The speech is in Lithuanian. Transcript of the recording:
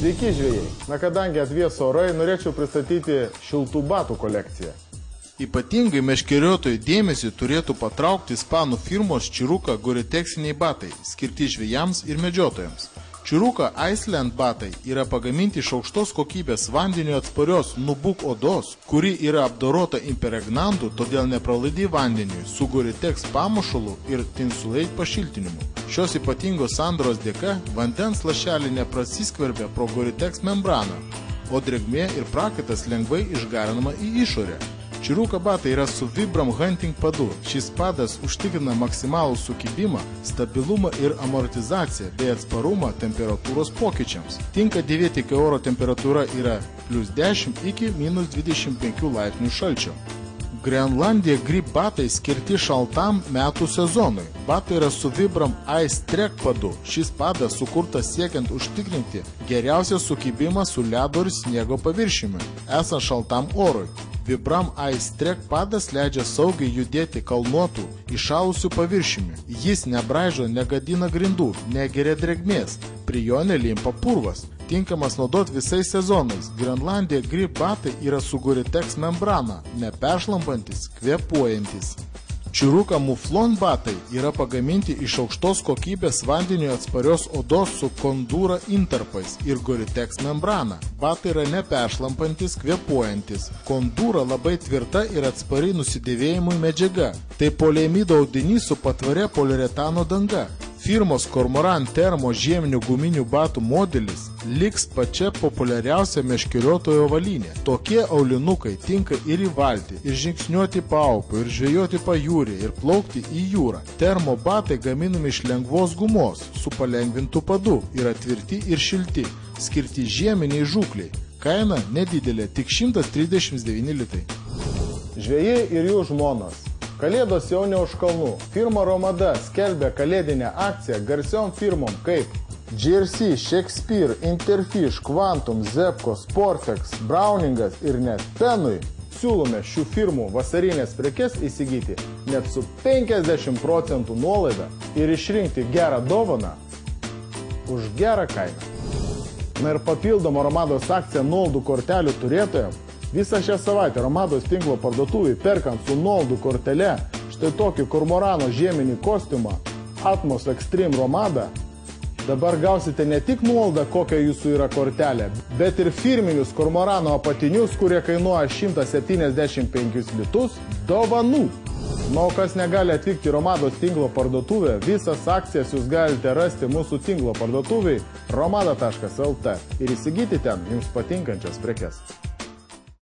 Sveiki žvejai. Kadangi atvėso orai, norėčiau pristatyti šiltų batų kolekciją. Ypatingai meškeriotojų dėmesį turėtų patraukti ispanų firmos Čiruka Gore-Texiniai batai, skirti žvejams ir medžiotojams. Čiruka Iceland batai yra pagaminti iš aukštos kokybės vandeniu atsparios nubuk odos, kuri yra apdorota impregnantu, todėl nepralaidi vandeniui, su Gore-Tex pamušalu ir tinsuleit pašiltinimu. Šios ypatingos sandaros dėka vandens lašeliai neprasiskverbia pro Gore-Tex membraną, o drėgmė ir prakaitas lengvai išgarinama į išorę. Čiruka batai yra su Vibram Hunting padu. Šis padas užtikrina maksimalų sukibimą, stabilumą ir amortizaciją bei atsparumą temperatūros pokyčiams. Tinka dėvėti, kai oro temperatūra yra +10 iki -25 laipsnių šalčio. Grenlandija Grip batai skirti šaltam metų sezonui. Batai yra su Vibram Ice Trek padu. Šis padas sukurtas siekiant užtikrinti geriausią sukibimą su ledo ir sniego paviršiumi, esant šaltam orui. Vibram Ice Trek padas leidžia saugiai judėti kalnuotų, įšalusių paviršiumi. Jis nebraižo, negadina grindų, negeria drėgmės, prie jo nelimpa purvas. Tinkamas naudot visais sezonais. Grenlandija Grip batai yra su Gore-Tex membrana, neperšlampantis, kvėpuojantis. Čiruka Muflon batai yra pagaminti iš aukštos kokybės vandeniui atsparios odos su kondūra intarpais ir Gore-Tex membrana. Batai yra neperšlampantis, kvėpuojantis. Kondūra labai tvirta ir atspari nusidėvėjimui medžiaga. Tai poliamido audinys su patvaria poliuretano danga. Firmos Cormoran Thermo žieminių guminių batų modelis liks pačia populiariausia meškeriotojo avalynė. Tokie aulinukai tinka ir į valtį, ir žingsniuoti paupiu, ir žvejoti pajūrį, ir plaukti į jūrą. Termo batai gaminami iš lengvos gumos, su palengvintu padu, yra tvirti ir šilti, skirti žieminiai žūkliai. Kaina nedidelė, tik 139 litai. Žvejai ir jų žmonos. Kalėdos jau ne už kalnų. Firma Romada skelbia kalėdinę akciją garsiom firmom kaip GRC, Shakespeare, Interfish, Quantum, Zepco, Sportex, Browningas ir net Penui. Siūlome šių firmų vasarinės prekes įsigyti net su 50% nuolaida ir išrinkti gerą dovaną už gerą kainą. Na ir papildoma Romados akcija nuolaidų kortelių turėtojams. Visą šią savaitę Romados tinklo parduotuvai perkant su nuolaidų kortele štai tokį kormorano žieminį kostiumą Atmos Extreme Romada, dabar gausite ne tik nuolaidą, kokia jūsų yra kortelė, bet ir firminius kormorano apatinius, kurie kainuoja 175 litus, dovanų. Na, kas negali atvykti Romados tinklo parduotuvę, visas akcijas jūs galite rasti mūsų tinklo parduotuvai romada.lt ir įsigyti ten jums patinkančias prekes.